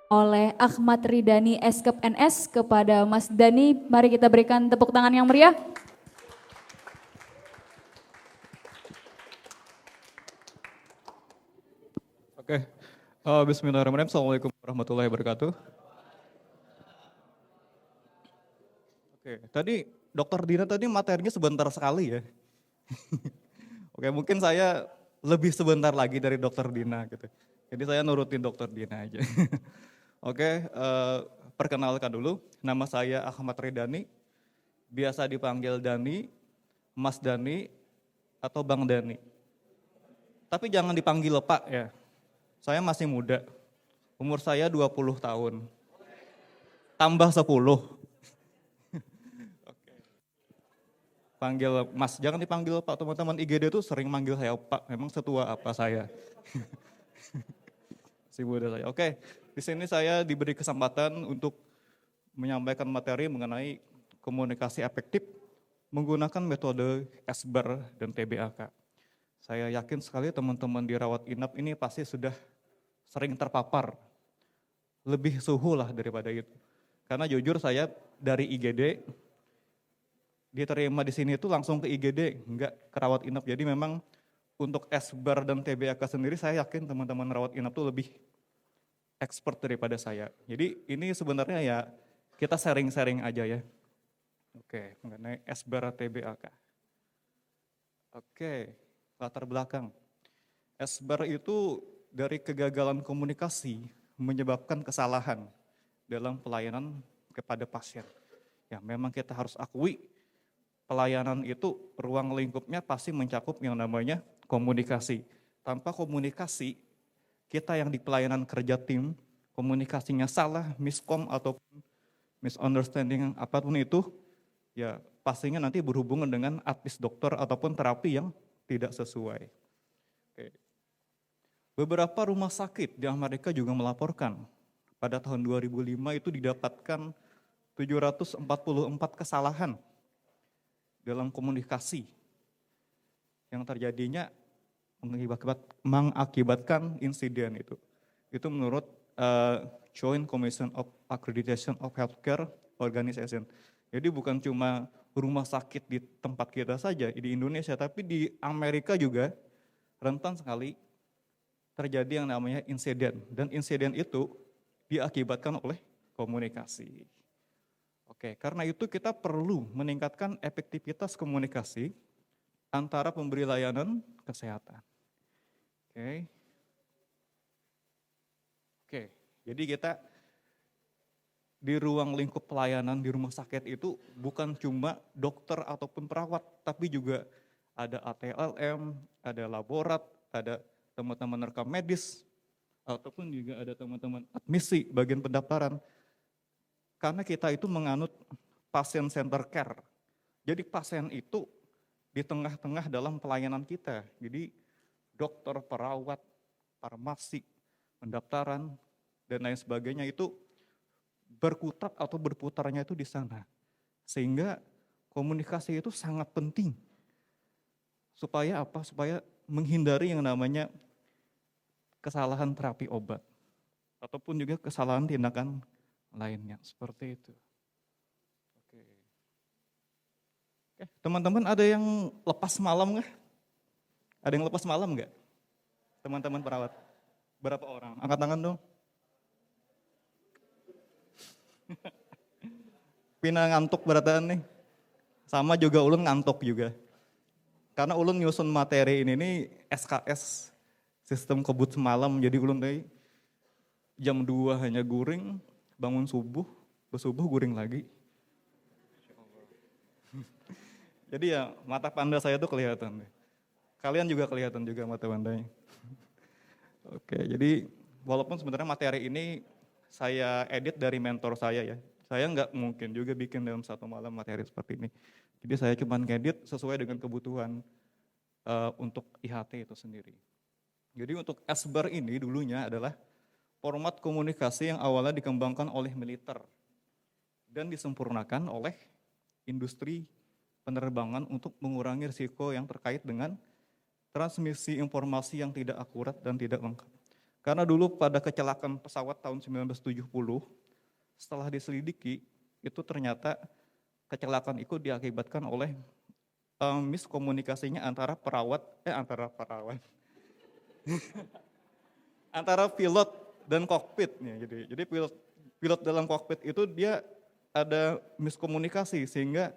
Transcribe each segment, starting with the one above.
oleh Ahmad Ridani Eskep NS kepada Mas Dani. Mari kita berikan tepuk tangan yang meriah. Oke, Bismillahirrahmanirrahim. Assalamualaikum warahmatullahi wabarakatuh. Oke, tadi Dokter Dina tadi materinya sebentar sekali ya. Oke, mungkin saya lebih sebentar lagi dari Dokter Dina gitu. Jadi saya nurutin Dokter Dina aja. Oke, perkenalkan dulu, nama saya Ahmad Ridani, biasa dipanggil Dani, Mas Dani, atau Bang Dani. Tapi jangan dipanggil Pak ya, saya masih muda, umur saya 20 tahun, tambah 10. Panggil Mas, jangan dipanggil Pak, teman-teman IGD itu sering manggil saya Pak, memang setua apa saya. Si muda saya. Oke, di sini saya diberi kesempatan untuk menyampaikan materi mengenai komunikasi efektif menggunakan metode SBAR dan TBAK. Saya yakin sekali teman-teman di rawat inap ini pasti sudah sering terpapar, lebih suhu lah daripada itu. Karena jujur saya dari IGD, diterima di sini itu langsung ke IGD, enggak ke rawat inap. Jadi memang untuk SBAR dan TBAK sendiri saya yakin teman-teman rawat inap itu lebih expert daripada saya. Jadi ini sebenarnya ya kita sharing-sharing aja ya. Oke, mengenai SBAR TBAK. Oke, latar belakang. SBAR itu dari kegagalan komunikasi menyebabkan kesalahan dalam pelayanan kepada pasien. Ya memang kita harus akui pelayanan itu ruang lingkupnya pasti mencakup yang namanya komunikasi. Tanpa komunikasi, kita yang di pelayanan kerja tim, komunikasinya salah, miskom ataupun misunderstanding apapun itu, ya pastinya nanti berhubungan dengan advis dokter ataupun terapi yang tidak sesuai. Oke. Beberapa rumah sakit di Amerika juga melaporkan pada tahun 2005 itu didapatkan 744 kesalahan dalam komunikasi yang terjadinya mengakibatkan insiden itu. Itu menurut Joint Commission of Accreditation of Healthcare Organization. Jadi bukan cuma rumah sakit di tempat kita saja di Indonesia, tapi di Amerika juga rentan sekali terjadi yang namanya insiden. Dan insiden itu diakibatkan oleh komunikasi. Oke, karena itu kita perlu meningkatkan efektivitas komunikasi antara pemberi layanan kesehatan. Oke. Oke, jadi kita di ruang lingkup pelayanan di rumah sakit itu bukan cuma dokter ataupun perawat, tapi juga ada ATLM, ada laborat, ada teman-teman rekam medis, ataupun juga ada teman-teman admisi bagian pendaftaran. Karena kita itu menganut pasien center care. Jadi pasien itu di tengah-tengah dalam pelayanan kita. Jadi dokter, perawat, farmasi, pendaftaran, dan lain sebagainya itu berkutat atau berputarnya itu di sana. Sehingga komunikasi itu sangat penting. Supaya apa? Supaya menghindari yang namanya kesalahan terapi obat. Ataupun juga kesalahan tindakan lainnya. Seperti itu. Oke. Teman-teman ada yang lepas malam nggak? Ada yang lepas malam nggak? Teman-teman perawat. Berapa orang? Angkat tangan dong. Pina ngantuk berataan nih. Sama juga ulun ngantuk juga. Karena ulun nyusun materi ini nih SKS, sistem kebut semalam. Jadi ulun tadi jam 2 hanya guring, bangun subuh, bersubuh guring lagi. Jadi ya mata panda saya tuh kelihatan. Kalian juga kelihatan juga mata pandanya. Oke, jadi walaupun sebenarnya materi ini saya edit dari mentor saya ya. Saya nggak mungkin juga bikin dalam satu malam materi seperti ini. Jadi saya cuma ngedit sesuai dengan kebutuhan untuk IHT itu sendiri. Jadi untuk SBAR ini dulunya adalah format komunikasi yang awalnya dikembangkan oleh militer dan disempurnakan oleh industri penerbangan untuk mengurangi risiko yang terkait dengan transmisi informasi yang tidak akurat dan tidak lengkap. Karena dulu pada kecelakaan pesawat tahun 1970, setelah diselidiki, itu ternyata kecelakaan itu diakibatkan oleh miskomunikasinya antara pilot dan kokpitnya. Jadi pilot dalam kokpit itu dia ada miskomunikasi sehingga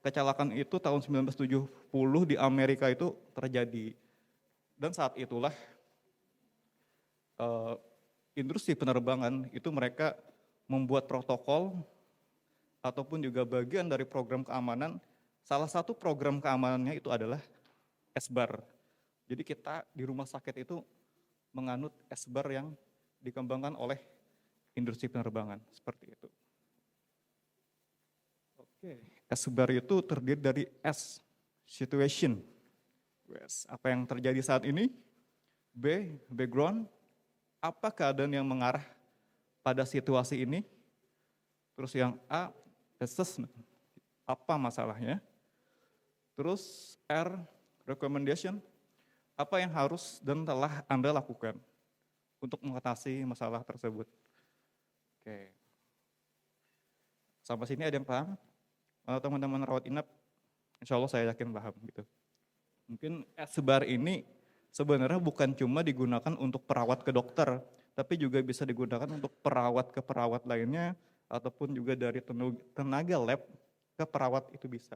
kecelakaan itu tahun 1970 di Amerika itu terjadi. Dan saat itulah industri penerbangan itu mereka membuat protokol ataupun juga bagian dari program keamanan. Salah satu program keamanannya itu adalah SBAR. Jadi kita di rumah sakit itu menganut SBAR yang dikembangkan oleh industri penerbangan, seperti itu. Oke, SBAR itu terdiri dari S, situation. Apa yang terjadi saat ini? B, background. Apa keadaan yang mengarah pada situasi ini? Terus yang A, assessment. Apa masalahnya? Terus R, recommendation. Apa yang harus dan telah Anda lakukan untuk mengatasi masalah tersebut? Oke. Sampai sini ada yang paham? Kalau teman-teman rawat inap, insya Allah saya yakin paham gitu. Mungkin SBAR ini sebenarnya bukan cuma digunakan untuk perawat ke dokter, tapi juga bisa digunakan untuk perawat ke perawat lainnya, ataupun juga dari tenaga lab ke perawat itu bisa.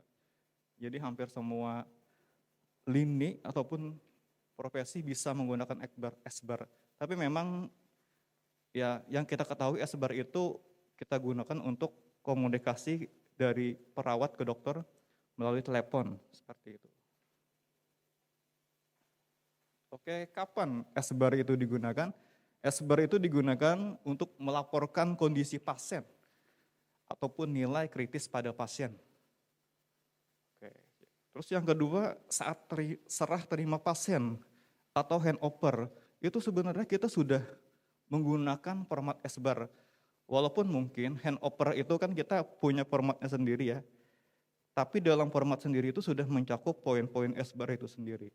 Jadi hampir semua lini ataupun profesi bisa menggunakan SBAR. Tapi memang ya yang kita ketahui SBAR itu kita gunakan untuk komunikasi dari perawat ke dokter melalui telepon, seperti itu. Oke, kapan SBAR itu digunakan? SBAR itu digunakan untuk melaporkan kondisi pasien ataupun nilai kritis pada pasien. Oke. Terus yang kedua, saat serah terima pasien atau handover, itu sebenarnya kita sudah menggunakan format SBAR. Walaupun mungkin handover itu kan kita punya formatnya sendiri ya, tapi dalam format sendiri itu sudah mencakup poin-poin SBAR itu sendiri.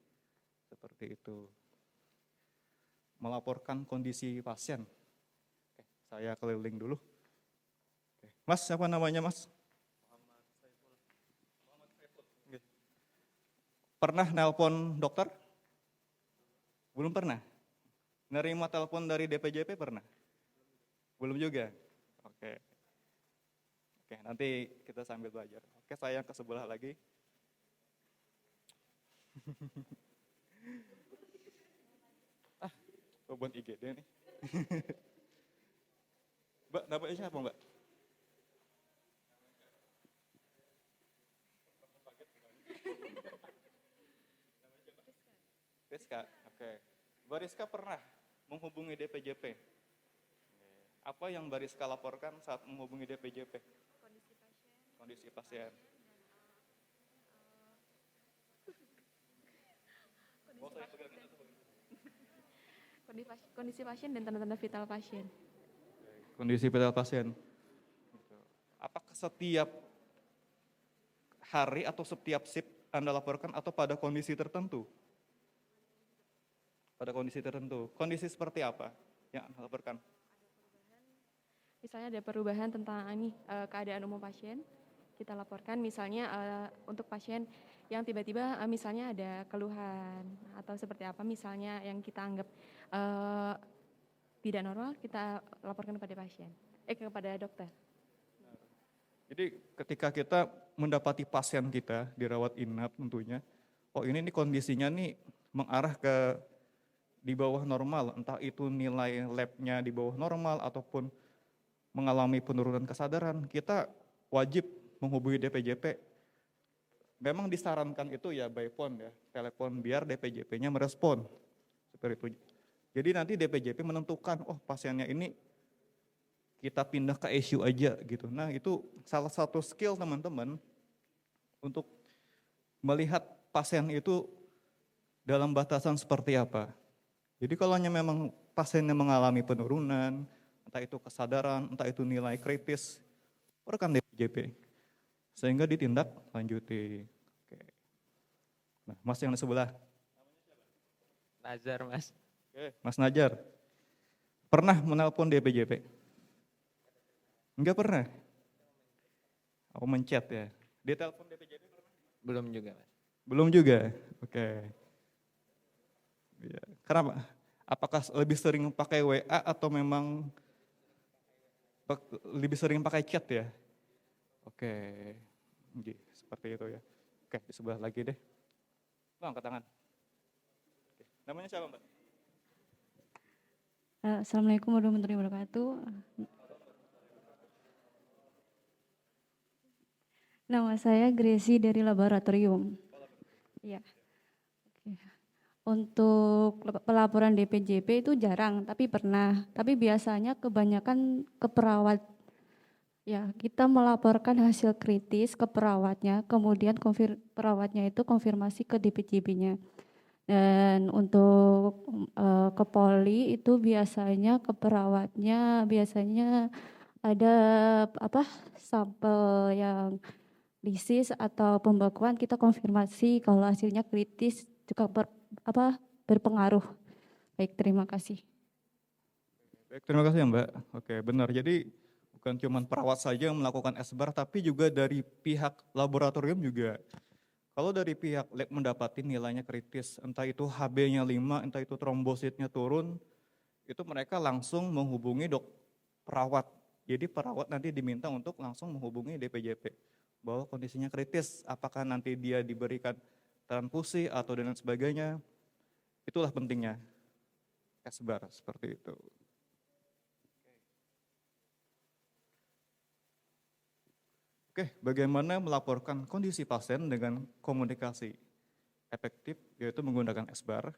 Seperti itu. Melaporkan kondisi pasien. Oke, saya keliling dulu. Oke. Mas, siapa namanya Mas? Pernah nelpon dokter? Belum pernah? Nerima telepon dari DPJP pernah? Belum juga? Oke. Oke, nanti kita sambil belajar. Oke, saya ke sebelah lagi. Buat IGD nih. Mbak, namanya siapa Mbak? Rizka, oke. Mbak Rizka pernah menghubungi DPJP. Apa yang Mbak Rizka laporkan saat menghubungi DPJP? Kondisi pasien. Kondisi pasien dan tanda-tanda vital pasien. Kondisi vital pasien. Apakah setiap hari atau setiap shift Anda laporkan atau pada kondisi tertentu? Pada kondisi tertentu. Kondisi seperti apa yang Anda laporkan? Misalnya ada perubahan tentang keadaan umum pasien, kita laporkan misalnya untuk pasien yang tiba-tiba misalnya ada keluhan atau seperti apa misalnya yang kita anggap tidak normal, kita laporkan kepada pasien, kepada dokter. Jadi ketika kita mendapati pasien kita dirawat inap tentunya, oh ini kondisinya nih mengarah ke di bawah normal, entah itu nilai labnya di bawah normal ataupun mengalami penurunan kesadaran, kita wajib menghubungi DPJP. Memang disarankan itu ya by phone ya, telepon biar DPJP-nya merespon. Seperti itu. Jadi nanti DPJP menentukan, oh pasiennya ini kita pindah ke ICU aja gitu. Nah itu salah satu skill teman-teman untuk melihat pasien itu dalam batasan seperti apa. Jadi kalau memang pasiennya mengalami penurunan, entah itu kesadaran, entah itu nilai kritis, rekan DPJP. Sehingga ditindak lanjuti. Oke. Nah, Mas yang di sebelah. Nazar, Mas. Oke, Mas Najar. Pernah menelpon DPJP? Enggak pernah? Aku mencet ya. Dia telepon DPJP pernah? Belum juga, Mas. Belum juga? Oke. Iya. Kenapa? Apakah lebih sering pakai WA atau memang lebih sering pakai chat ya? Oke. Oke, seperti itu ya. Oke, di sebelah lagi deh. Bang, angkat tangan. Oke. Namanya siapa, Mbak? Assalamualaikum warahmatullahi wabarakatuh. Nama saya Gracie dari laboratorium. Ya. Untuk pelaporan DPJP itu jarang, tapi pernah. Tapi biasanya kebanyakan ke perawat. Ya, kita melaporkan hasil kritis ke perawatnya, kemudian perawatnya itu konfirmasi ke DPJP-nya. Dan untuk ke poli itu biasanya ke perawatnya biasanya ada sampel yang lisis atau pembekuan, kita konfirmasi kalau hasilnya kritis juga berpengaruh. Baik, terima kasih. Baik, terima kasih ya Mbak. Oke, benar. Jadi bukan cuma perawat saja yang melakukan SBAR, tapi juga dari pihak laboratorium juga. Kalau dari pihak lab mendapati nilainya kritis, entah itu HB-nya 5, entah itu trombositnya turun, itu mereka langsung menghubungi perawat. Jadi perawat nanti diminta untuk langsung menghubungi DPJP bahwa kondisinya kritis, apakah nanti dia diberikan transfusi atau dan sebagainya. Itulah pentingnya SBAR seperti itu. Oke, bagaimana melaporkan kondisi pasien dengan komunikasi efektif, yaitu menggunakan SBAR.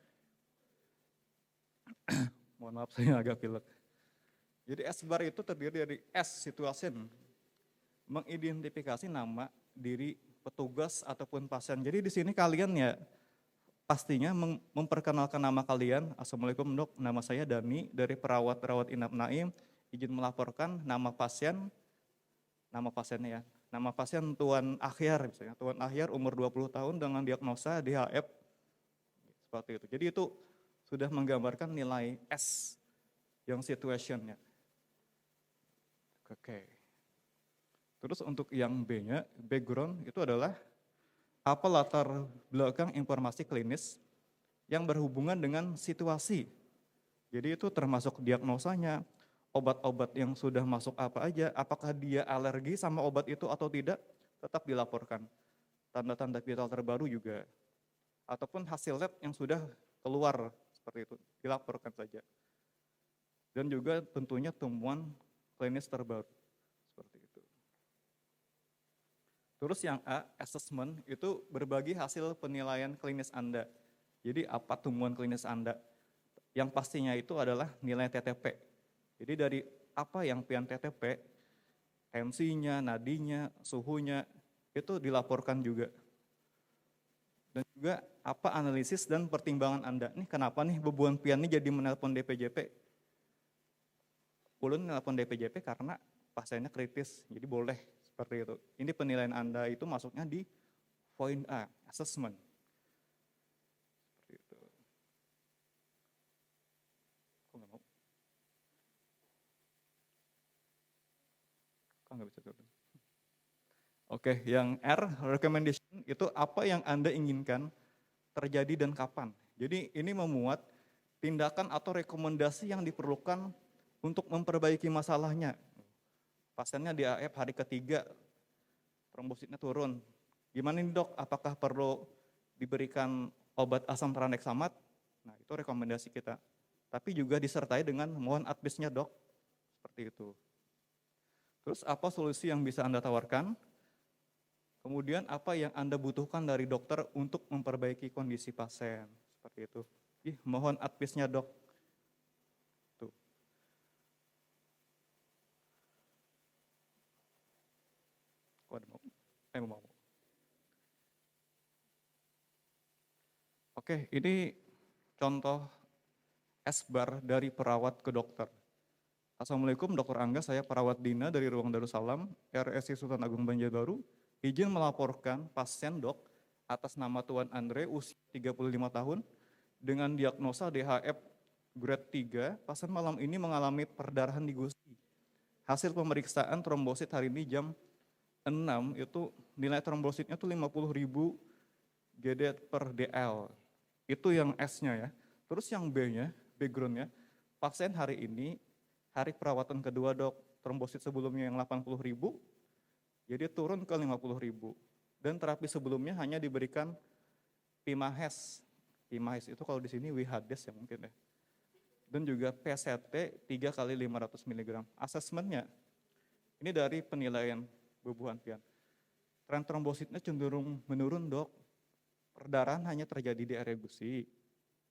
Mohon maaf, saya agak pilek. Jadi SBAR itu terdiri dari S, situation, mengidentifikasi nama diri petugas ataupun pasien. Jadi di sini kalian ya pastinya memperkenalkan nama kalian. Assalamualaikum dok, nama saya Dani dari perawat Inap Naim, izin melaporkan nama pasien, nama pasiennya ya. Nama pasien Tuan Akhyar misalnya, Tuan Akhyar umur 20 tahun dengan diagnosa DHF, seperti itu. Jadi itu sudah menggambarkan nilai S yang situationnya. Oke. Terus untuk yang B-nya, background itu adalah apa latar belakang informasi klinis yang berhubungan dengan situasi. Jadi itu termasuk diagnosanya, obat-obat yang sudah masuk apa aja, apakah dia alergi sama obat itu atau tidak, tetap dilaporkan. Tanda-tanda vital terbaru juga. Ataupun hasil lab yang sudah keluar, seperti itu, dilaporkan saja. Dan juga tentunya temuan klinis terbaru, seperti itu. Terus yang A, assessment, itu berbagi hasil penilaian klinis Anda. Jadi apa temuan klinis Anda? Yang pastinya itu adalah nilai TTP. Jadi dari apa yang pian TTP, tensinya, nadinya, suhunya, itu dilaporkan juga. Dan juga apa analisis dan pertimbangan Anda. Nih kenapa nih bebuan pian ini jadi menelpon DPJP? Ulun menelpon DPJP karena pasiennya kritis, jadi boleh seperti itu. Ini penilaian Anda itu masuknya di point A, assessment. Seperti itu. Kok nggak mau? Nggak bisa turun. Oke, yang R, recommendation, itu apa yang Anda inginkan terjadi dan kapan. Jadi ini memuat tindakan atau rekomendasi yang diperlukan untuk memperbaiki masalahnya. Pasiennya di AF hari ketiga, trombositnya turun. Gimana nih dok, apakah perlu diberikan obat asam tranexamat? Nah itu rekomendasi kita. Tapi juga disertai dengan mohon advisnya dok, seperti itu. Terus apa solusi yang bisa Anda tawarkan? Kemudian apa yang Anda butuhkan dari dokter untuk memperbaiki kondisi pasien? Seperti itu. Mohon advice-nya dok. Tuh. Mau. Oke, ini contoh SBAR dari perawat ke dokter. Assalamualaikum Dr. Angga, saya perawat Dina dari Ruang Darussalam, RSI Sultan Agung Banjarbaru. Izin melaporkan pasien dok atas nama Tuan Andre usia 35 tahun dengan diagnosa DHF grade 3, pasien malam ini mengalami perdarahan di gusi. Hasil pemeriksaan trombosit hari ini jam 6 itu nilai trombositnya tuh 50.000 GD per DL. Itu yang S-nya ya. Terus yang B-nya, background-nya, pasien hari ini, hari perawatan kedua dok, trombosit sebelumnya yang 80.000, jadi turun ke 50.000. Dan terapi sebelumnya hanya diberikan Pimahes. Pimahes itu kalau di sini Wihades ya mungkin ya. Dan juga PCT 3 kali 500 mg. Asesmennya, ini dari penilaian bubuhan pian. Tren trombositnya cenderung menurun dok. Perdarahan hanya terjadi di area gusi,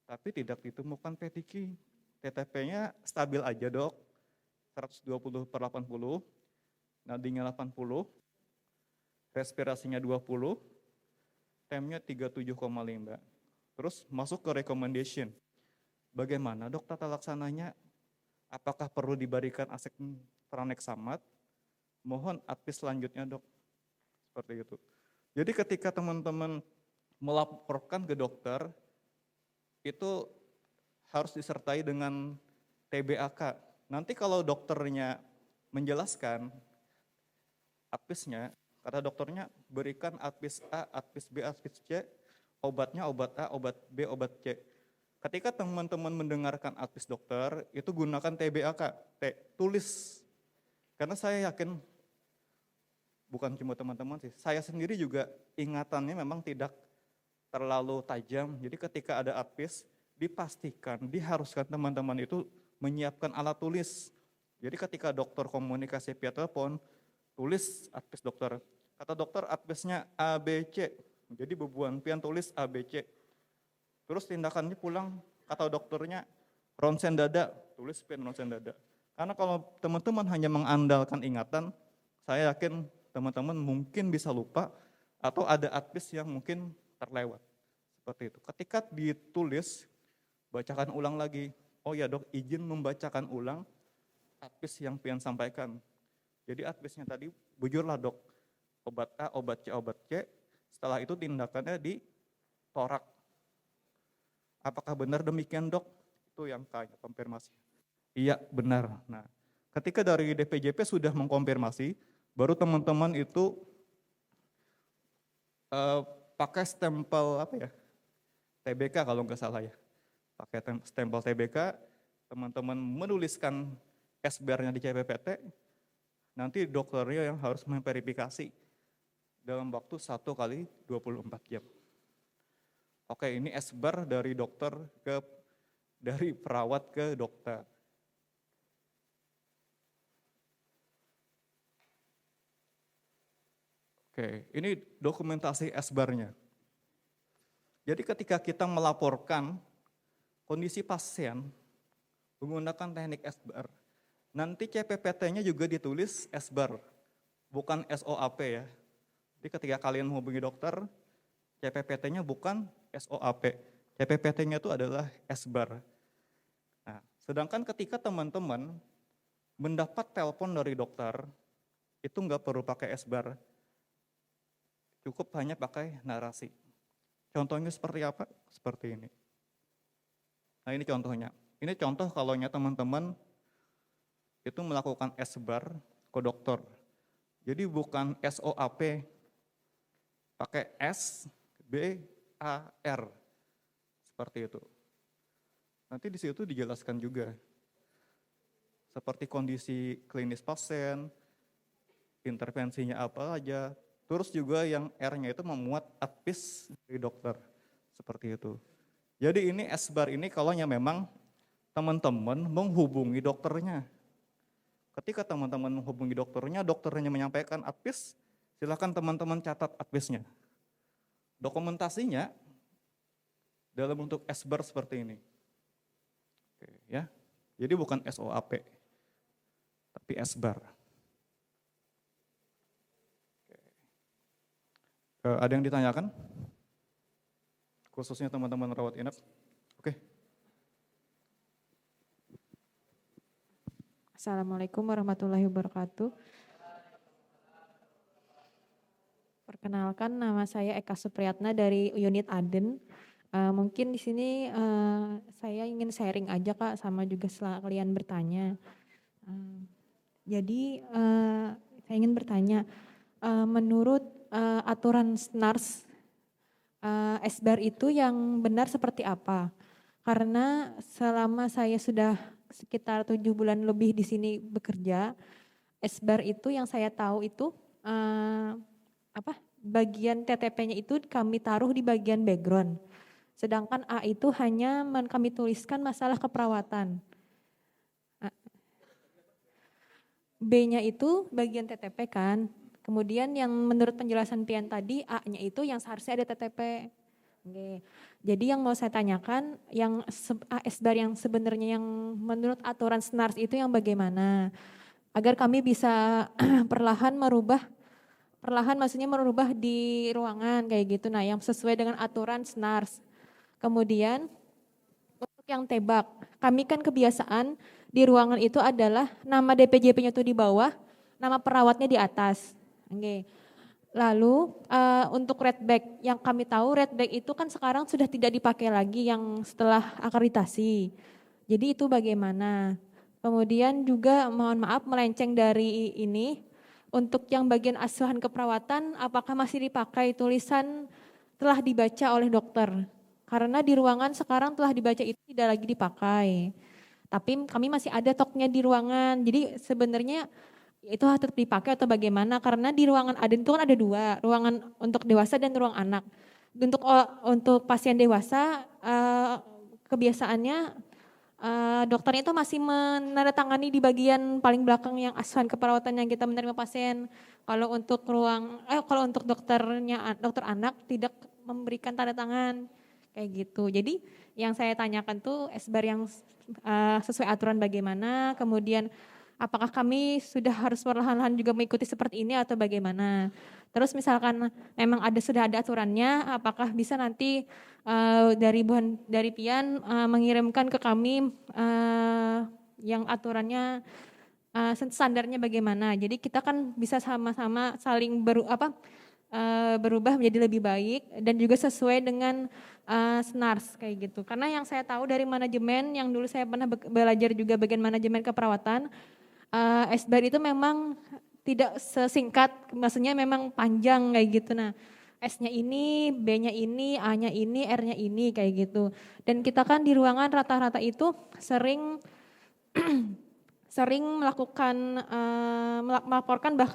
tapi tidak ditemukan petiki. TTP-nya stabil aja dok, 120/80, nadinya 80, respirasinya 20, temnya 37,5. Terus masuk ke recommendation. Bagaimana dok tata laksananya? Apakah perlu diberikan tranexamat? Mohon advis selanjutnya dok. Seperti itu. Jadi ketika teman-teman melaporkan ke dokter, itu harus disertai dengan TBAK. Nanti kalau dokternya menjelaskan advisnya, kata dokternya berikan advis A, advis B, advis C, obatnya obat A, obat B, obat C. Ketika teman-teman mendengarkan advis dokter, itu gunakan TBAK, tulis. Karena saya yakin, bukan cuma teman-teman sih, saya sendiri juga ingatannya memang tidak terlalu tajam. Jadi ketika ada advis, dipastikan, diharuskan teman-teman itu menyiapkan alat tulis. Jadi ketika dokter komunikasi via telepon, tulis advis dokter. Kata dokter advisnya A, B, C. Jadi bebuan pian tulis A, B, C. Terus tindakannya pulang, kata dokternya ronsen dada, tulis pian ronsen dada. Karena kalau teman-teman hanya mengandalkan ingatan, saya yakin teman-teman mungkin bisa lupa atau ada advis yang mungkin terlewat. Seperti itu. Ketika ditulis, bacakan ulang lagi. Oh ya dok, izin membacakan ulang advis yang pian sampaikan. Jadi advisnya tadi, bujurlah dok, obat A, obat C, obat C. Setelah itu tindakannya di torak. Apakah benar demikian dok? Itu yang tanya, konfirmasi. Iya benar. Nah, ketika dari DPJP sudah mengkonfirmasi, baru teman-teman itu pakai stempel apa ya? TBK kalau nggak salah ya. Pakai stempel TBK, teman-teman menuliskan SBR-nya di CPPT, nanti dokternya yang harus memverifikasi dalam waktu 1 kali 24 jam. Oke, ini SBR dari dokter dari perawat ke dokter. Oke, ini dokumentasi SBR-nya. Jadi ketika kita melaporkan kondisi pasien menggunakan teknik SBR, nanti CPPT-nya juga ditulis SBR, bukan SOAP ya. Jadi ketika kalian menghubungi dokter, CPPT-nya bukan SOAP, CPPT-nya itu adalah SBR. Nah, sedangkan ketika teman-teman mendapat telepon dari dokter, itu nggak perlu pakai SBR, cukup hanya pakai narasi. Contohnya seperti apa? Seperti ini. Nah ini contohnya. Ini contoh kalau teman-teman itu melakukan SBAR ke dokter. Jadi bukan SOAP, pakai S, B, A, R. Seperti itu. Nanti di situ dijelaskan juga. Seperti kondisi klinis pasien, intervensinya apa aja, terus juga yang R-nya itu memuat advis dari dokter, seperti itu. Jadi ini SBAR ini kalau memang teman-teman menghubungi dokternya. Ketika teman-teman menghubungi dokternya menyampaikan advis, silakan teman-teman catat advisnya. Dokumentasinya dalam bentuk SBAR seperti ini. Oke, ya. Jadi bukan SOAP, tapi SBAR. Ada yang ditanyakan? Khususnya teman-teman rawat inap? Oke. Assalamualaikum warahmatullahi wabarakatuh. Perkenalkan, nama saya Eka Supriyatna dari unit Aden. Mungkin di sini saya ingin sharing aja Kak, sama juga setelah kalian bertanya. Jadi saya ingin bertanya, menurut aturan SNARS, SBAR itu yang benar seperti apa? Karena selama saya sudah sekitar 7 bulan lebih di sini bekerja, SBAR itu yang saya tahu itu bagian TTP-nya itu kami taruh di bagian background. Sedangkan A itu hanya kami tuliskan masalah keperawatan. B-nya itu bagian TTP kan. Kemudian yang menurut penjelasan Pian tadi, A-nya itu yang seharusnya ada TTP. Oke. Jadi yang mau saya tanyakan, yang SBAR yang sebenarnya yang menurut aturan SNARS itu yang bagaimana? Agar kami bisa perlahan maksudnya merubah di ruangan kayak gitu. Nah yang sesuai dengan aturan SNARS. Kemudian untuk yang tebak, kami kan kebiasaan di ruangan itu adalah nama DPJP-nya itu di bawah, nama perawatnya di atas. Oke. Lalu untuk red bag, yang kami tahu red bag itu kan sekarang sudah tidak dipakai lagi yang setelah akreditasi. Jadi itu bagaimana? Kemudian juga mohon maaf melenceng dari ini, untuk yang bagian asuhan keperawatan apakah masih dipakai tulisan telah dibaca oleh dokter? Karena di ruangan sekarang telah dibaca itu tidak lagi dipakai. Tapi kami masih ada toknya di ruangan. Jadi sebenarnya itu harus tetap dipakai atau bagaimana? Karena di ruangan aden itu kan ada dua, ruangan untuk dewasa dan ruang anak. Untuk pasien dewasa kebiasaannya dokternya itu masih menandatangani di bagian paling belakang yang asuhan keperawatan yang kita menerima pasien. Kalau untuk dokter anak tidak memberikan tanda tangan kayak gitu. Jadi yang saya tanyakan tuh SBAR yang sesuai aturan bagaimana, kemudian apakah kami sudah harus perlahan-lahan juga mengikuti seperti ini atau bagaimana. Terus misalkan memang sudah ada aturannya, apakah bisa nanti dari Pian mengirimkan ke kami yang aturannya standarnya bagaimana. Jadi kita kan bisa sama-sama saling berubah menjadi lebih baik dan juga sesuai dengan SNARS kayak gitu. Karena yang saya tahu dari manajemen, yang dulu saya pernah belajar juga bagian manajemen keperawatan, SBAR itu memang tidak sesingkat, maksudnya memang panjang kayak gitu. Nah, S-nya ini, B-nya ini, A-nya ini, R-nya ini kayak gitu. Dan kita kan di ruangan rata-rata itu sering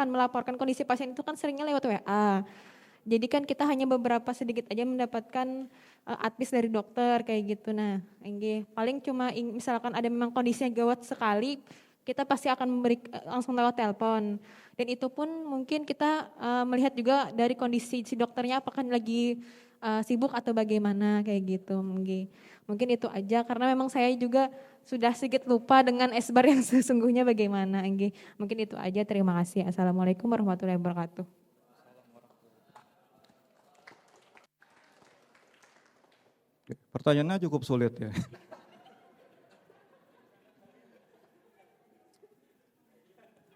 melaporkan kondisi pasien itu kan seringnya lewat WA. Jadi kan kita hanya beberapa sedikit aja mendapatkan advice dari dokter kayak gitu. Nah, paling cuma misalkan ada memang kondisinya gawat sekali, kita pasti akan langsung lewat telepon. Dan itu pun mungkin kita melihat juga dari kondisi si dokternya apakah lagi sibuk atau bagaimana kayak gitu. Mungkin itu aja karena memang saya juga sudah sedikit lupa dengan SBAR yang sesungguhnya bagaimana. Mungkin itu aja, terima kasih. Assalamualaikum warahmatullahi wabarakatuh. Pertanyaannya cukup sulit ya.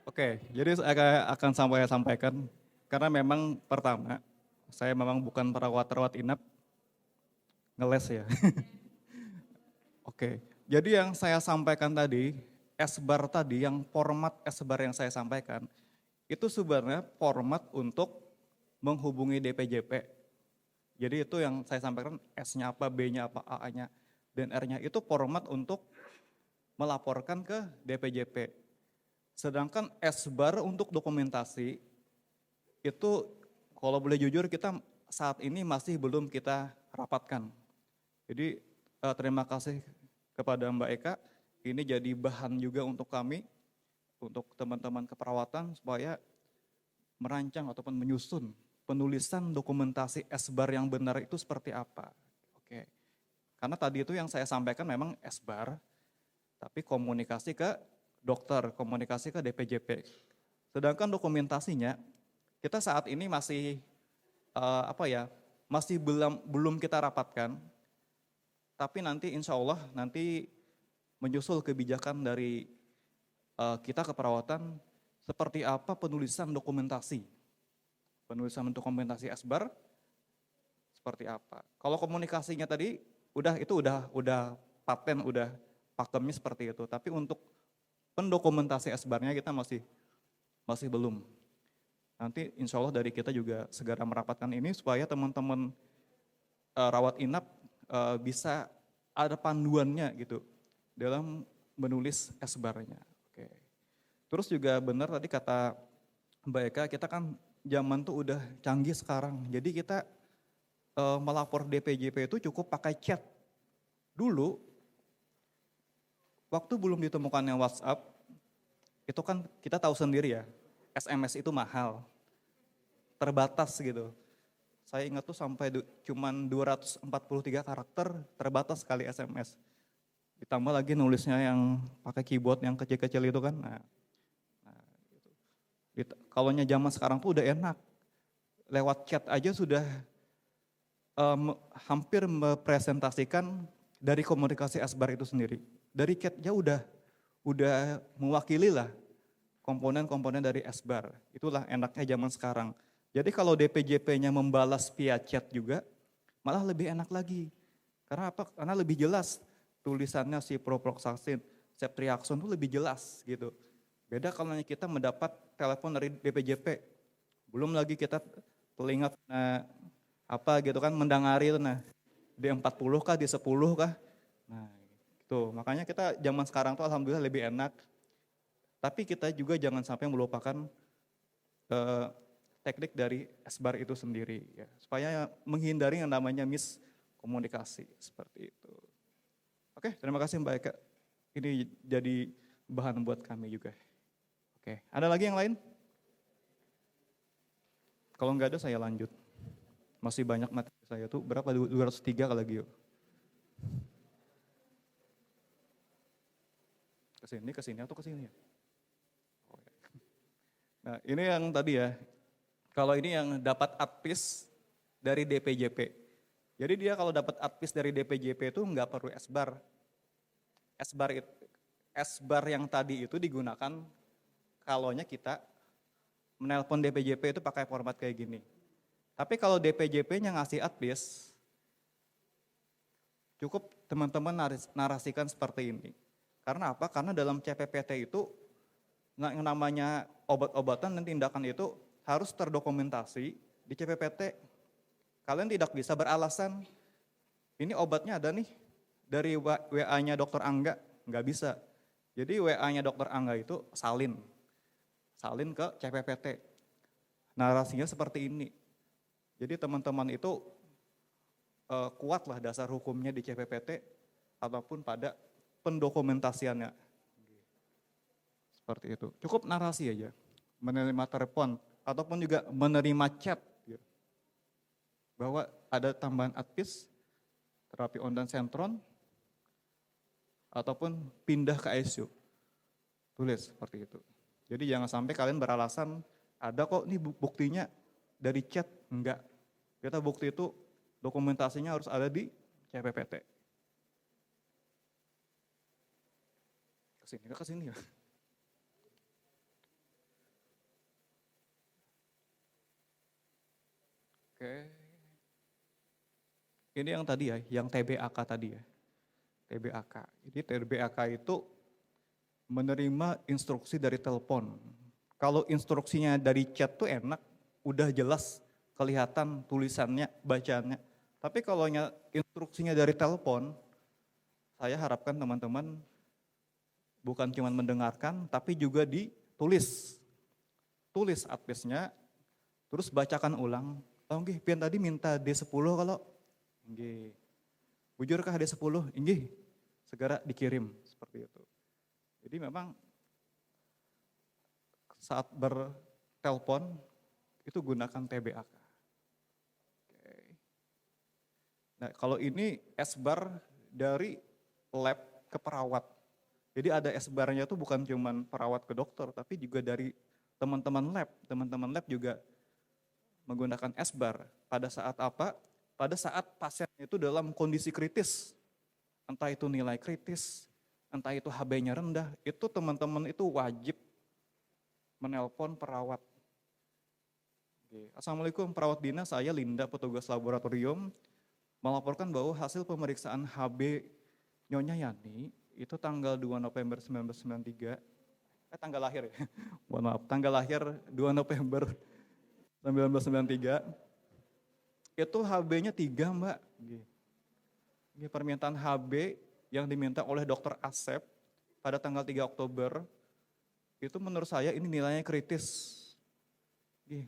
Oke, jadi saya akan sampaikan karena memang pertama saya memang bukan perawat inap, ngeles ya. Oke, jadi yang saya sampaikan tadi, SBAR tadi, yang format SBAR yang saya sampaikan, itu sebenarnya format untuk menghubungi DPJP. Jadi itu yang saya sampaikan, S-nya apa, B-nya apa, A-nya, dan R-nya itu format untuk melaporkan ke DPJP. Sedangkan SBAR untuk dokumentasi, itu kalau boleh jujur kita saat ini masih belum kita rapatkan. Jadi terima kasih kepada Mbak Eka, ini jadi bahan juga untuk kami, untuk teman-teman keperawatan supaya merancang ataupun menyusun penulisan dokumentasi SBAR yang benar itu seperti apa. Oke. Karena tadi itu yang saya sampaikan memang SBAR, tapi komunikasi ke dokter, komunikasi ke DPJP. Sedangkan dokumentasinya kita saat ini masih masih belum kita rapatkan. Tapi nanti insya Allah nanti menyusul kebijakan dari kita keperawatan seperti apa penulisan dokumentasi SBAR seperti apa. Kalau komunikasinya tadi udah paten, udah pakemnya seperti itu. Tapi untuk pendokumentasi SBAR-nya kita masih belum. Nanti insya Allah dari kita juga segera merapatkan ini supaya teman-teman rawat inap bisa ada panduannya gitu dalam menulis SBAR-nya. Oke. Terus juga benar tadi kata Mbak Eka, kita kan zaman tuh udah canggih sekarang. Jadi kita melapor DPJP itu cukup pakai chat. Dulu waktu belum ditemukannya WhatsApp, itu kan kita tahu sendiri ya, SMS itu mahal, terbatas gitu. Saya ingat tuh sampai cuman 243 karakter, terbatas sekali SMS. Ditambah lagi nulisnya yang pakai keyboard yang kecil-kecil itu kan. Nah gitu. Kalau zaman sekarang tuh udah enak. Lewat chat aja sudah hampir mempresentasikan dari komunikasi SBAR itu sendiri. Dari chatnya udah mewakili lah komponen-komponen dari SBAR. Itulah enaknya zaman sekarang. Jadi kalau DPJP-nya membalas via chat juga, malah lebih enak lagi. Karena apa? Karena lebih jelas tulisannya si ciprofloxacin, ceftriaxone itu lebih jelas gitu. Beda kalau kita mendapat telepon dari DPJP, belum lagi kita telinga apa gitu kan mendangari itu di 40 kah, di 10 kah. Nah gitu, makanya kita zaman sekarang tuh alhamdulillah lebih enak. Tapi kita juga jangan sampai melupakan teknik dari SBAR itu sendiri ya, supaya menghindari yang namanya miskomunikasi seperti itu. Oke, terima kasih Mbak Eka. Ini jadi bahan buat kami juga. Oke, ada lagi yang lain? Kalau nggak ada saya lanjut. Masih banyak materi saya tuh, berapa? 203 kalau lagi yuk. Kesini atau kesini ya? Nah ini yang tadi ya, kalau ini yang dapat advis dari DPJP. Jadi dia kalau dapat advis dari DPJP itu nggak perlu SBAR. SBAR yang tadi itu digunakan kalaunya kita menelpon DPJP itu pakai format kayak gini. Tapi kalau DPJP-nya ngasih advis, cukup teman-teman narasikan seperti ini. Karena apa? Karena dalam CPPT itu yang namanya obat-obatan dan tindakan itu harus terdokumentasi di CPPT. Kalian tidak bisa beralasan, ini obatnya ada nih dari WA-nya dokter Angga, nggak bisa. Jadi WA-nya dokter Angga itu salin ke CPPT. Narasinya seperti ini. Jadi teman-teman itu kuatlah dasar hukumnya di CPPT ataupun pada pendokumentasiannya. Seperti itu. Cukup narasi aja. Menerima telepon ataupun juga menerima chat. Gitu. Bahwa ada tambahan advis, terapi ondansetron, ataupun pindah ke ICU. Tulis seperti itu. Jadi jangan sampai kalian beralasan, ada kok nih buktinya dari chat. Enggak. Kita bukti itu dokumentasinya harus ada di CPPT. Kesini ya. Oke. Ini yang tadi ya, yang TBAK tadi ya. TBAK. Jadi TBAK itu menerima instruksi dari telepon. Kalau instruksinya dari chat tuh enak, udah jelas kelihatan tulisannya, bacaannya. Tapi kalau instruksinya dari telepon, saya harapkan teman-teman bukan cuma mendengarkan, tapi juga ditulis. Tulis advisnya, terus bacakan ulang. Oh nggih, pian tadi minta D10 kalau nggih. Bujurkah D10? Nggih. Segera dikirim seperti itu. Jadi memang saat bertelepon itu gunakan TBAK. Oke. Nah, kalau ini SBAR dari lab ke perawat. Jadi ada SBAR-nya itu bukan cuma perawat ke dokter, tapi juga dari teman-teman lab. Teman-teman lab juga menggunakan SBAR. Pada saat apa? Pada saat pasien itu dalam kondisi kritis. Entah itu nilai kritis, entah itu HB-nya rendah, itu teman-teman itu wajib menelpon perawat. Oke. Assalamualaikum perawat Dina, saya Linda petugas laboratorium melaporkan bahwa hasil pemeriksaan HB Nyonya Yani itu tanggal 2 November 1993, tanggal lahir ya, mohon maaf, tanggal lahir 2 November 1993, itu HB-nya 3 Mbak. Ini permintaan HB yang diminta oleh dokter Asep pada tanggal 3 Oktober, itu menurut saya ini nilainya kritis.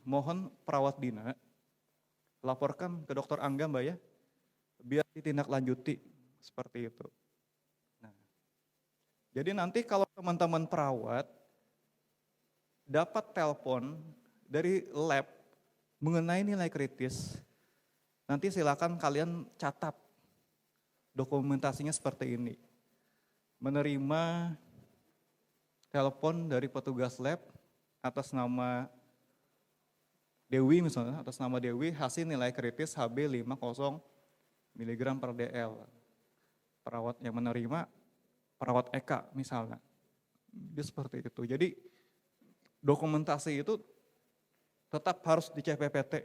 Mohon perawat Dina laporkan ke dokter Angga Mbak ya, biar ditindaklanjuti seperti itu. Nah, jadi nanti kalau teman-teman perawat dapat telepon dari lab mengenai nilai kritis, nanti silakan kalian catat dokumentasinya seperti ini. Menerima telepon dari petugas lab atas nama Dewi misalnya, atas nama Dewi hasil nilai kritis HB 50 mg per DL. Perawat yang menerima, perawat Eka misalnya. Dia seperti itu. Jadi dokumentasi itu tetap harus di CPPT.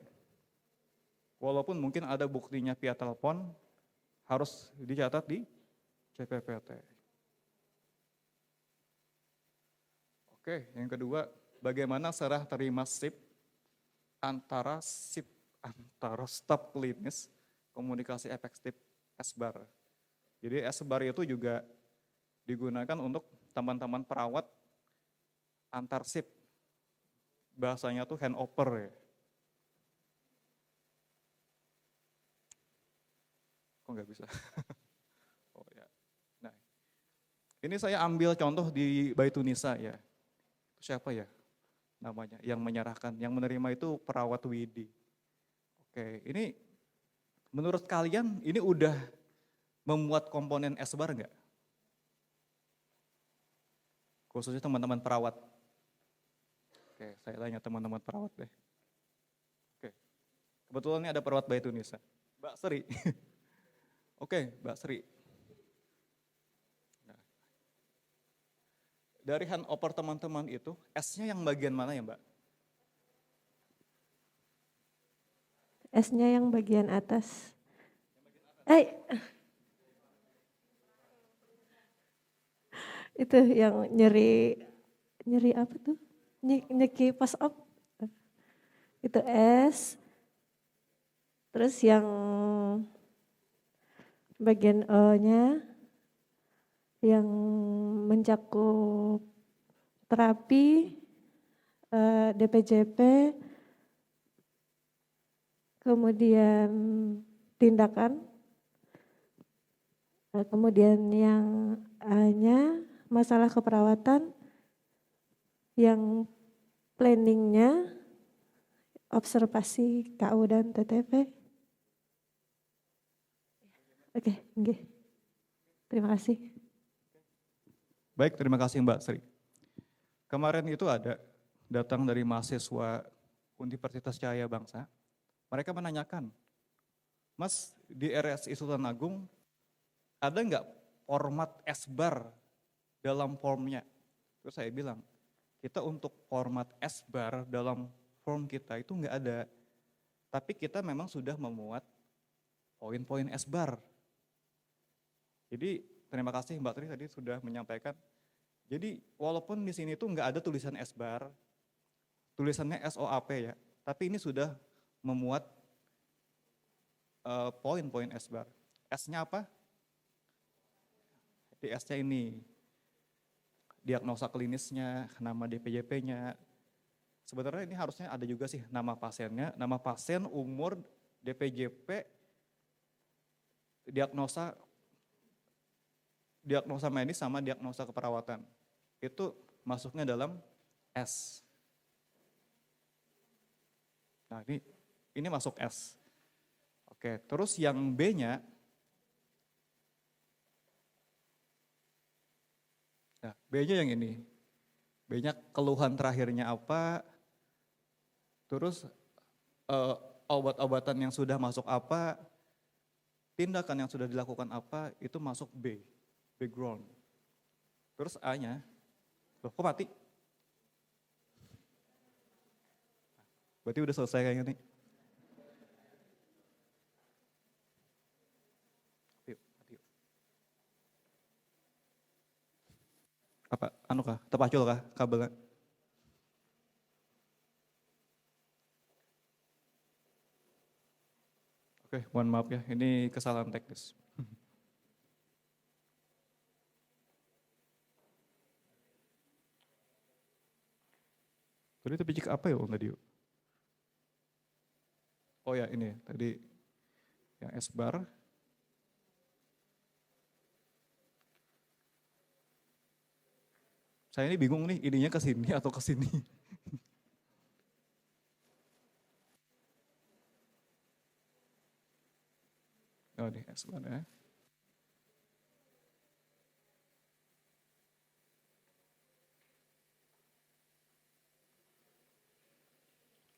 Walaupun mungkin ada buktinya via telepon, harus dicatat di CPPT. Oke, yang kedua, bagaimana serah terima SIP antara staf klinis komunikasi efektif SBAR. Jadi SBAR itu juga digunakan untuk teman-teman perawat antar SIP. Bahasanya tuh handover ya. Kok nggak bisa? Oh ya. Nah, ini saya ambil contoh di Baitunisa ya. Siapa ya namanya yang menyerahkan, yang menerima itu perawat Widi. Oke, ini menurut kalian ini udah memuat komponen SBAR enggak? Khususnya teman-teman perawat. Oke, saya tanya teman-teman perawat deh. Oke, kebetulan ini ada perawat Baitunisa. Mbak Sri. Oke, Mbak Sri. Nah, dari handover teman-teman itu, S-nya yang bagian mana ya Mbak? S-nya yang bagian atas. Itu yang nyeri apa tuh? Nyeki pas op. Itu S. Terus yang bagian O-nya yang mencakup terapi, DPJP, kemudian tindakan, kemudian yang A-nya masalah keperawatan, yang planningnya observasi KU dan TTP. Oke, nggih. Terima kasih. Baik, terima kasih Mbak Sri. Kemarin itu ada datang dari mahasiswa Universitas Cahaya Bangsa. Mereka menanyakan, Mas di RSI Sultan Agung ada nggak format SBAR dalam formnya? Terus saya bilang, kita untuk format SBAR dalam form kita itu nggak ada. Tapi kita memang sudah memuat poin-poin SBAR. Jadi terima kasih Mbak Tri tadi sudah menyampaikan. Jadi walaupun di sini tuh nggak ada tulisan SBAR, tulisannya SOAP ya, tapi ini sudah memuat poin-poin SBAR. S-nya apa? Di S-nya ini, diagnosa klinisnya, nama DPJP-nya. Sebenarnya ini harusnya ada juga sih nama pasiennya, nama pasien, umur, DPJP, diagnosa medis sama diagnosa keperawatan. Itu masuknya dalam S. Nah ini masuk S. Oke, terus yang B-nya, nah B-nya yang ini. B-nya keluhan terakhirnya apa, terus obat-obatan yang sudah masuk apa, tindakan yang sudah dilakukan apa, itu masuk B, background. Terus A-nya, loh kok mati? Berarti udah selesai kayaknya nih. Yuk, yuk. Apa, anu kah? Terpacul kah kabelnya? Oke, mohon maaf ya, ini kesalahan teknis. Tadi terpicik apa ya Om tadi? Oh ya ini tadi yang S-bar. Saya ini bingung nih, ininya ke sini atau ke sini. Oh nih S-bar ya.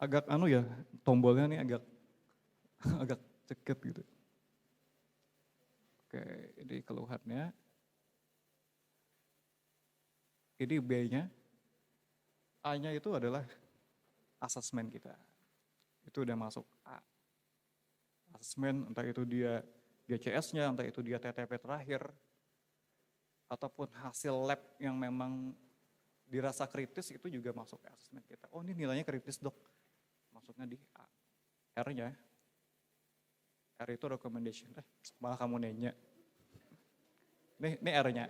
Agak anu ya, tombolnya nih agak agak ceket gitu. Oke, ini keluhannya. Ini B-nya. A-nya itu adalah asesmen kita. Itu udah masuk A. Asesmen, entah itu dia GCS-nya, entah itu dia TTP terakhir, ataupun hasil lab yang memang dirasa kritis itu juga masuk ke asesmen kita. Oh ini nilainya kritis dok, masuknya di A. R-nya, R itu recommendation. Malah kamu nanya. Ini R-nya.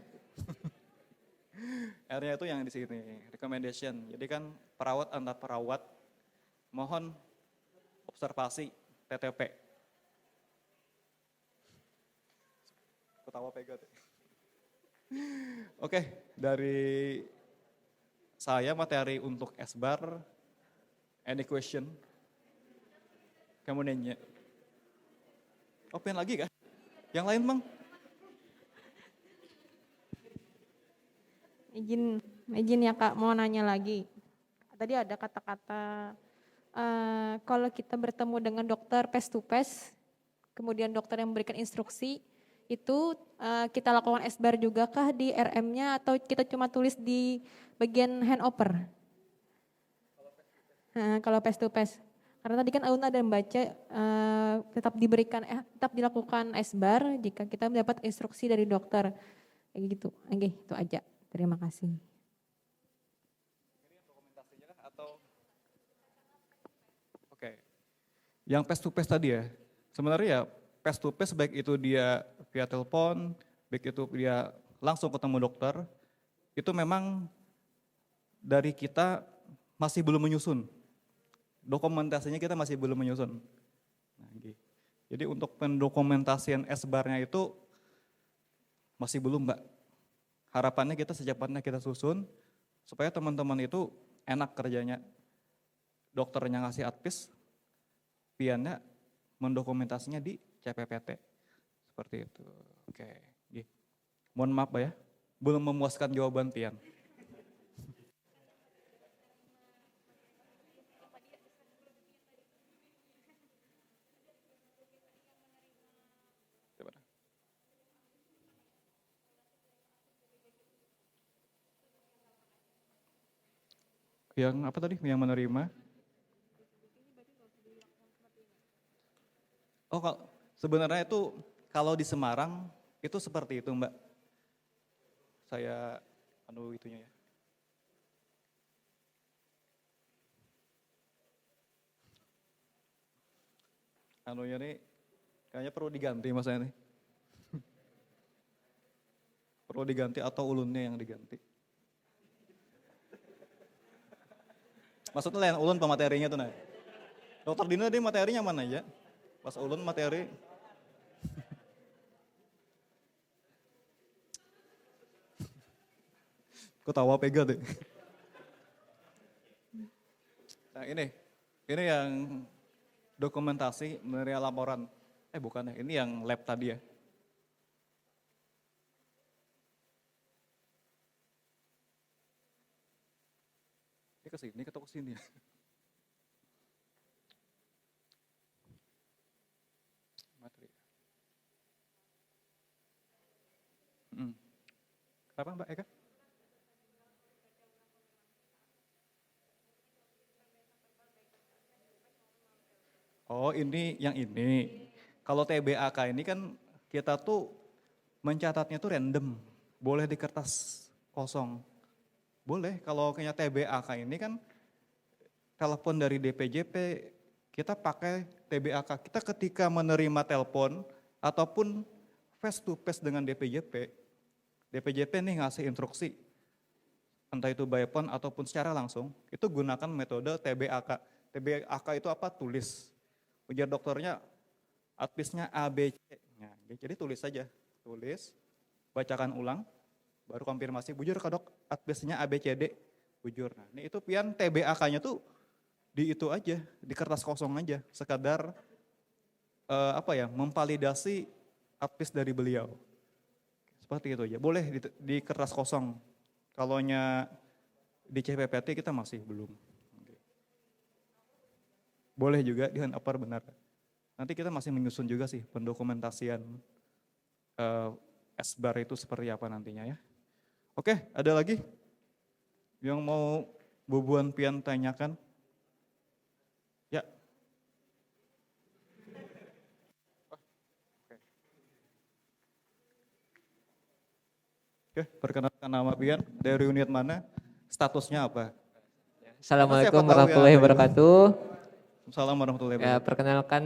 R-nya itu yang di sini, recommendation. Jadi kan perawat antar perawat mohon observasi TTP. Ketawa pegat. Oke, dari saya materi untuk S-bar. Any question? Kamu nanya. Oh, pengen lagi kah? Yang lain bang? Izin ya Kak, mau nanya lagi. Tadi ada kata-kata kalau kita bertemu dengan dokter face to face, kemudian dokter yang memberikan instruksi, itu kita lakukan S-bar juga kah di RM-nya atau kita cuma tulis di bagian handover? Kalau face to face. Karena tadi kan Aun ada membaca tetap dilakukan S-bar jika kita mendapat instruksi dari dokter. Kayak gitu. Oke, itu aja. Terima kasih. Oke. Yang face to face tadi ya, sebenarnya ya face to face baik itu dia via telepon, baik itu dia langsung ketemu dokter, itu memang dari kita masih belum menyusun. Dokumentasinya kita masih belum menyusun. Nah, jadi untuk pendokumentasian S-bar-nya itu masih belum Mbak. Harapannya kita secepatnya kita susun supaya teman-teman itu enak kerjanya. Dokternya ngasih advis, piannya mendokumentasinya di CPPT. Seperti itu. Oke. Mohon maaf Pak ya, belum memuaskan jawaban pian. Yang apa tadi? Yang menerima? Oh, sebenarnya itu kalau di Semarang itu seperti itu Mbak. Saya itunya ya. Anunya nih kayaknya perlu diganti Mas ini. Perlu diganti atau ulunnya yang diganti. Maksudnya lain ulun pematerinya tuh nah. Dokter Dina dia materinya mana ya? Pas ulun materi. Ketawa pega deh. Nah ini yang dokumentasi menerima laporan. Bukan ya, ini yang lab tadi ya. Ini kesini, ketok kesini. Materi. Kenapa Mbak Eka? Oh ini yang ini. Kalau TBAK ini kan kita tuh mencatatnya tuh random. Boleh di kertas kosong. Boleh, kalau kayaknya TBAK ini kan telepon dari DPJP, kita pakai TBAK. Kita ketika menerima telepon ataupun face to face dengan DPJP, DPJP nih ngasih instruksi, entah itu by phone ataupun secara langsung, itu gunakan metode TBAK. TBAK itu apa? Tulis. Ujar dokternya, advisnya ABC. Nah, jadi tulis saja, tulis, bacakan ulang, baru konfirmasi, bujur ke dok, advisnya ABCD, bujur. Nah, ini itu pian TBAK-nya tuh di itu aja, di kertas kosong aja, sekadar memvalidasi advis dari beliau. Seperti itu aja, boleh di kertas kosong. Kalaunya di CPPT kita masih belum. Boleh juga di handupper benar. Nanti kita masih menyusun juga sih pendokumentasian SBAR itu seperti apa nantinya ya. Oke, ada lagi yang mau Bu Buan Pian tanyakan? Ya. Oke, perkenalkan nama Pian, dari unit mana, statusnya apa? Assalamualaikum Siapa tahu ya warahmatullahi ada wabarakatuh. Assalamualaikum warahmatullahi Ya, wabarakatuh. perkenalkan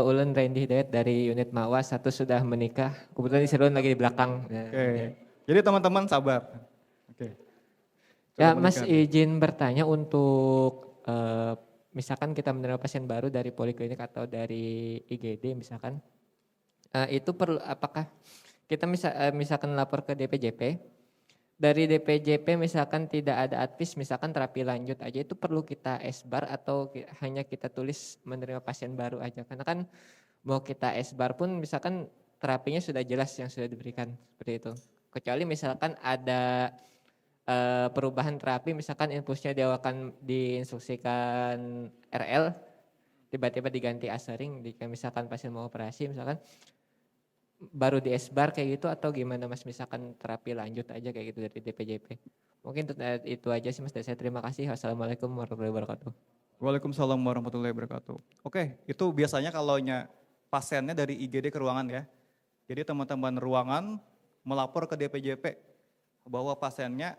Ulun Randy Hidayat dari unit Mawas, satu sudah menikah. Kebetulan si Ulun lagi di belakang. Ya, Oke, jadi teman-teman sabar. Oke. Ya, Sudah Mas menikah nih. izin bertanya untuk misalkan kita menerima pasien baru dari poliklinik atau dari IGD misalkan, itu perlu apakah kita misalkan lapor ke DPJP, dari DPJP misalkan tidak ada advis, misalkan terapi lanjut aja, itu perlu kita SBAR atau hanya kita tulis menerima pasien baru aja? Karena kan mau kita SBAR pun misalkan terapinya sudah jelas yang sudah diberikan, seperti itu. Kecuali misalkan ada perubahan terapi, misalkan infusnya diinstruksikan RL, tiba-tiba diganti asering, misalkan pasien mau operasi misalkan, baru di SBAR kayak gitu atau gimana Mas, misalkan terapi lanjut aja kayak gitu dari DPJP. Mungkin itu aja sih Mas dari saya, terima kasih. Wassalamualaikum warahmatullahi wabarakatuh. Waalaikumsalam warahmatullahi wabarakatuh. Oke, itu biasanya kalaunya pasiennya dari IGD ke ruangan ya. Jadi teman-teman ruangan melapor ke DPJP bahwa pasiennya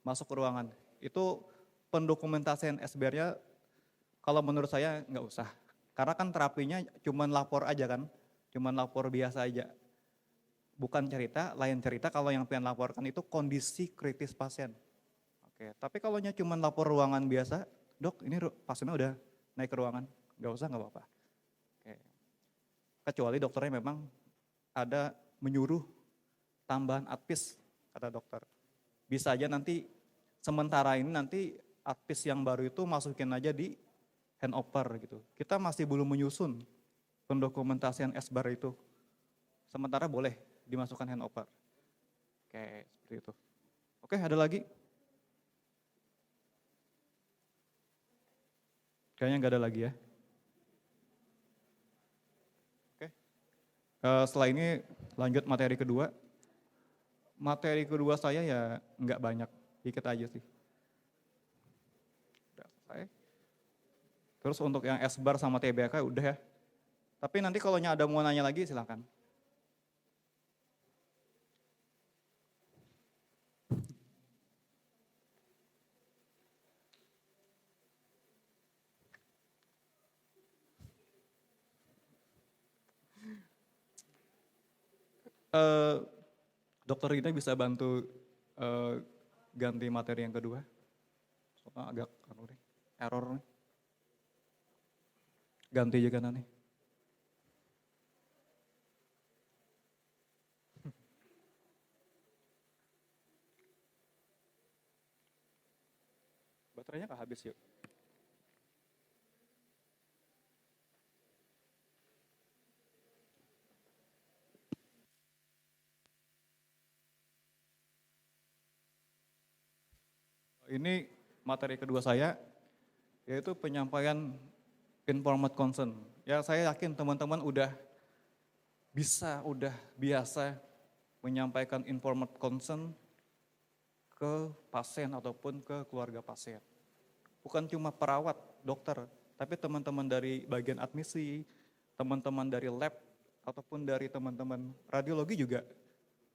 masuk ke ruangan. Itu pendokumentasian SBAR-nya kalau menurut saya nggak usah. Karena kan terapinya cuman lapor aja kan, cuman lapor biasa aja. Bukan cerita, lain cerita kalau yang pengen laporkan itu kondisi kritis pasien. Oke, tapi kalau cuman lapor ruangan biasa, dok ini pasiennya udah naik ke ruangan, nggak usah, nggak apa-apa. Oke. Kecuali dokternya memang ada menyuruh tambahan advis, kata dokter. Bisa aja nanti sementara ini nanti advis yang baru itu masukin aja di handover gitu. Kita masih belum menyusun pendokumentasian SBAR itu. Sementara boleh dimasukkan handover. Oke, seperti itu. Oke, ada lagi? Kayaknya nggak ada lagi ya. Oke. Setelah ini lanjut materi kedua. Materi kedua saya ya nggak banyak, dikit aja sih. Udah selesai. Terus untuk yang SBAR sama TBAK udah ya. Tapi nanti kalau ada mau nanya lagi silakan. Dokter Rina bisa bantu ganti materi yang kedua? Soalnya agak error nih. Ganti juga nanti. Baterainya nggak habis yuk. Ini materi kedua saya, yaitu penyampaian informed consent. Ya saya yakin teman-teman udah biasa menyampaikan informed consent ke pasien ataupun ke keluarga pasien. Bukan cuma perawat, dokter, Tapi teman-teman dari bagian admisi, teman-teman dari lab, ataupun dari teman-teman radiologi juga,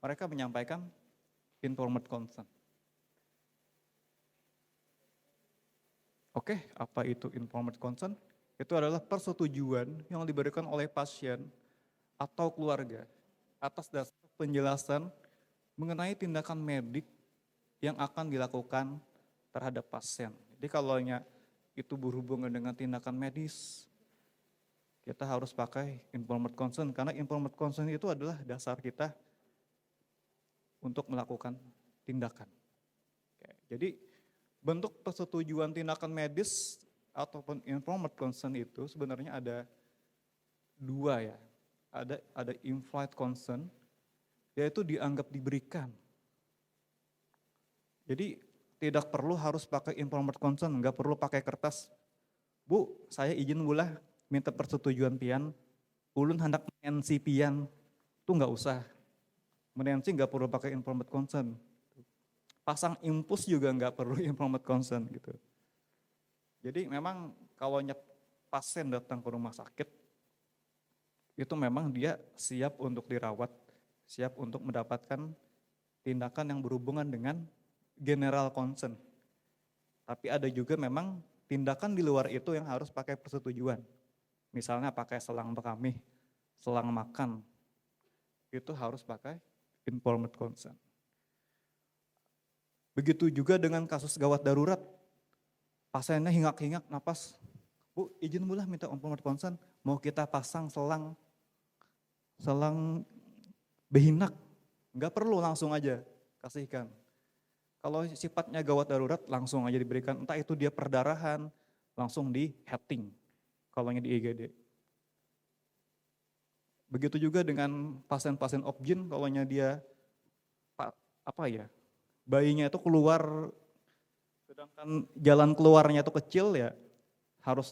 mereka menyampaikan informed consent. Oke, apa itu informed consent? Itu adalah persetujuan yang diberikan oleh pasien atau keluarga atas dasar penjelasan mengenai tindakan medik yang akan dilakukan terhadap pasien. Jadi kalau itu berhubungan dengan tindakan medis, kita harus pakai informed consent, karena informed consent itu adalah dasar kita untuk melakukan tindakan. Oke, jadi bentuk persetujuan tindakan medis ataupun informed consent itu sebenarnya ada dua ya. Ada implied consent, yaitu dianggap diberikan. Jadi tidak perlu harus pakai informed consent, nggak perlu pakai kertas. Bu, saya izin bulah minta persetujuan pian, ulun hendak menensi pian, itu nggak usah. Menensi nggak perlu pakai informed consent. Pasang impus juga nggak perlu informed consent gitu. Jadi memang kalau pasien datang ke rumah sakit, itu memang dia siap untuk dirawat, siap untuk mendapatkan tindakan yang berhubungan dengan general consent. Tapi ada juga memang tindakan di luar itu yang harus pakai persetujuan. Misalnya pakai selang bekami, selang makan, itu harus pakai informed consent. Begitu juga dengan kasus gawat darurat, pasiennya hingak-hingak napas, Bu izin bulah minta informed consent, mau kita pasang selang behinak, nggak perlu langsung aja kasihkan. Kalau sifatnya gawat darurat langsung aja diberikan, entah itu dia perdarahan, langsung di heading, kalau di IGD. Begitu juga dengan pasien-pasien obgyn, kalau dia bayinya itu keluar, sedangkan jalan keluarnya itu kecil ya, harus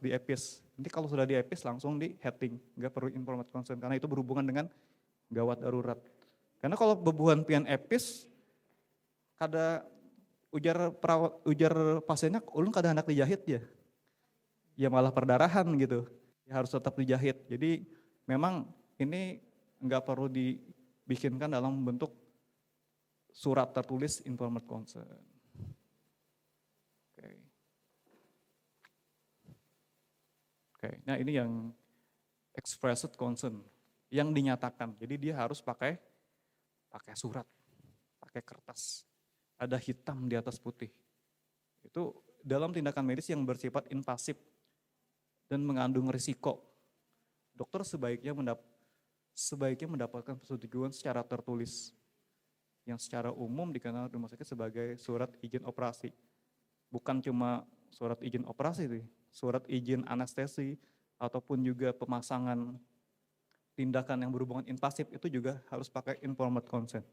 di epis. Nanti kalau sudah di epis langsung di heading, nggak perlu informed consent, karena itu berhubungan dengan gawat darurat. Karena kalau bebuhan pian epis, kada ujar pasiennya, ulun kada hendak dijahit ya malah perdarahan gitu, ya harus tetap dijahit. Jadi memang ini nggak perlu dibikinkan dalam bentuk surat tertulis informed consent. Oke, nah ini yang expressed consent, yang dinyatakan. Jadi dia harus pakai surat, pakai kertas. Ada hitam di atas putih. Itu dalam tindakan medis yang bersifat invasif dan mengandung risiko. Dokter sebaiknya mendapatkan persetujuan secara tertulis, yang secara umum dikenal di rumah sakit sebagai surat izin operasi. Bukan cuma surat izin operasi, surat izin anestesi, ataupun juga pemasangan tindakan yang berhubungan invasif itu juga harus pakai informed consent.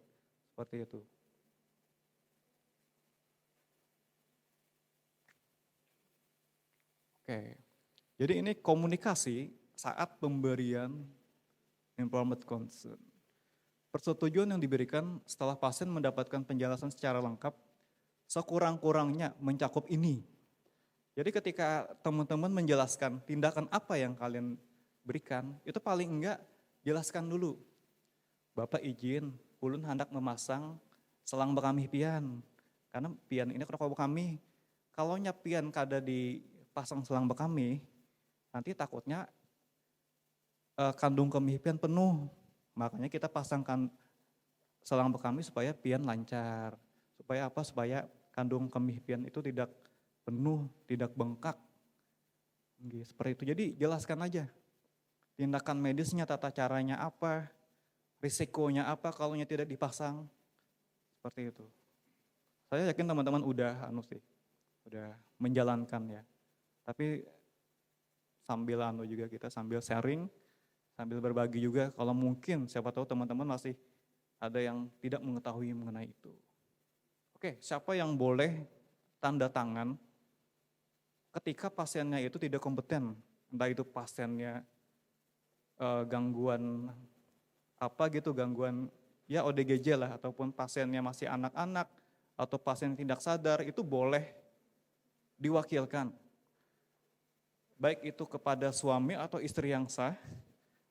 Seperti itu. Oke, jadi ini komunikasi saat pemberian informed consent. Persetujuan yang diberikan setelah pasien mendapatkan penjelasan secara lengkap, sekurang-kurangnya mencakup ini. Jadi ketika teman-teman menjelaskan tindakan apa yang kalian berikan, itu paling enggak jelaskan dulu. Bapak izin, ulun hendak memasang selang bekami pian. Karena pian ini kalau kami, kalau pian kada dipasang selang bekami, nanti takutnya kandung kemih pian penuh. Makanya kita pasangkan selang bekami supaya pian lancar. Supaya apa? Supaya kandung kemih pian itu tidak penuh, tidak bengkak. Seperti itu. Jadi jelaskan aja. Tindakan medisnya, tata caranya apa, risikonya apa kalau tidak dipasang. Seperti itu. Saya yakin teman-teman udah menjalankan ya. Tapi sambil juga kita sambil sharing, sambil berbagi juga, kalau mungkin siapa tahu teman-teman masih ada yang tidak mengetahui mengenai itu. Oke, siapa yang boleh tanda tangan ketika pasiennya itu tidak kompeten, entah itu pasiennya gangguan gangguan ya ODGJ lah, ataupun pasiennya masih anak-anak, atau pasien tidak sadar, itu boleh diwakilkan. baik itu kepada suami atau istri yang sah,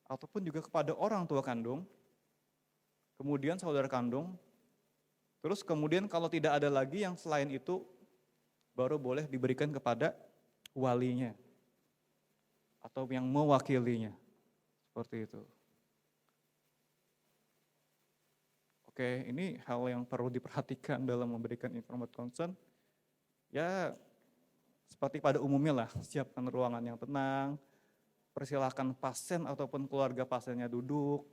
ataupun juga kepada orang tua kandung, kemudian saudara kandung, terus kemudian kalau tidak ada lagi yang selain itu, baru boleh diberikan kepada walinya, atau yang mewakilinya, seperti itu. Oke, ini hal yang perlu diperhatikan dalam memberikan informed consent. Ya, seperti pada umumnya lah, siapkan ruangan yang tenang, persilahkan pasien ataupun keluarga pasiennya duduk,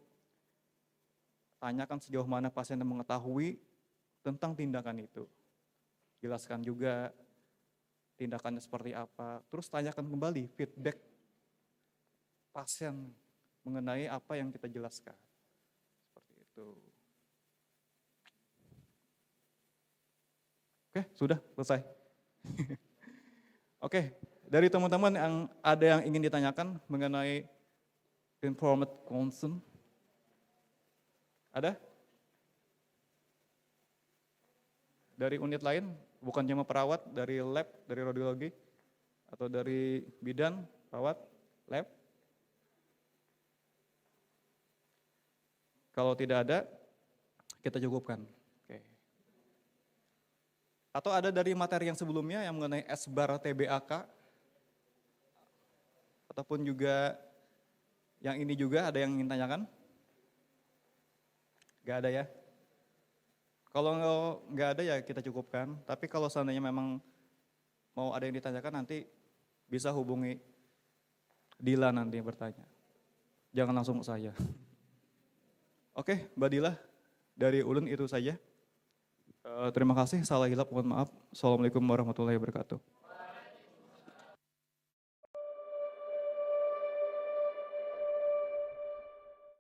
tanyakan sejauh mana pasien yang mengetahui tentang tindakan itu. Jelaskan juga tindakannya seperti apa, terus tanyakan kembali feedback pasien mengenai apa yang kita jelaskan. Seperti itu. Oke, sudah selesai. Oke, dari teman-teman yang ada yang ingin ditanyakan mengenai informed consent? Ada? Dari unit lain, bukan cuma perawat, dari lab, dari radiologi, atau dari bidan, perawat, lab? Kalau tidak ada, kita cukupkan. Atau ada dari materi yang sebelumnya yang mengenai SBAR TBAK, ataupun juga yang ini juga ada yang ingin tanyakan? Gak ada ya? Kalau nggak ada ya kita cukupkan, tapi kalau seandainya memang mau ada yang ditanyakan nanti bisa hubungi Dila nanti yang bertanya. Jangan langsung ke saya. Oke, Mbak Dila, dari Ulun itu saja. Terima kasih, salah hilap, mohon maaf. Assalamualaikum warahmatullahi wabarakatuh.